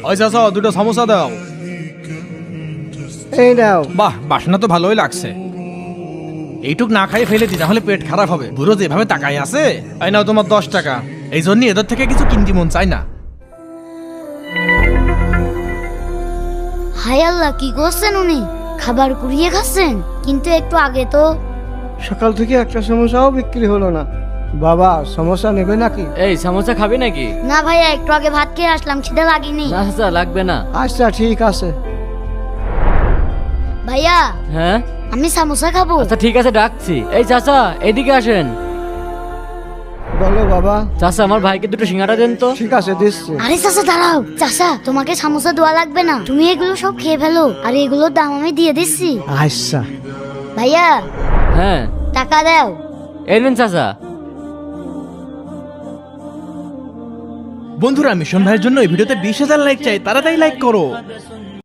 ওই চাচা দুটো সমোসা দাও। এই নাও। বাহ, বাসনা তো ভালোই লাগছে। এইটুক না খাই ফেলে দি, তাহলে পেট খারাপ হবে। বুড়ো যেভাবে তাকাই আছে। এই নাও তোমার 10 টাকা। এই জন্য এদের থেকে কিছু কিনতে মন চাই না। হায় আল্লাহ, কি করছেন উনি? খাবার কুড়িয়ে খাচ্ছেন, কিন্তু একটু আগে তো। সকাল থেকে একটা সমস্যাও বিক্রি হলো না। বাবা সমস্যা নেবে নাকি? এই সমোসা খাবি নাকি? না ভাইয়া, একটু আগে ভাত খেয়ে আসলাম, খিদে লাগেনি। না চাচা, লাগবে না। আচ্ছা ঠিক আছে। ভাইয়া, হ্যাঁ আমি সামোসা খাবো। আচ্ছা ঠিক আছে, ডাকছি। এই চাচা এদিকে আসেন। বলো বাবা। চাচা আমার ভাইকে দুটো সিঙ্গাড়া দেন তো। ঠিক আছে দিচ্ছি। আরে চাচা দাঁড়াও। চাচা, তোমাকে সামোসা দেওয়া লাগবে না, তুমি এগুলো সব খেয়ে ফেলো, আর এগুলোর দাম আমি দিয়ে দিচ্ছি। আচ্ছা। ভাইয়া হ্যাঁ টাকা দাও। এই নেন চাচা। বন্ধুরা, মিশন ভাইয়ের জন্য এই ভিডিওতে 20,000 লাইক চাই, তাড়াতাড়ি লাইক করো।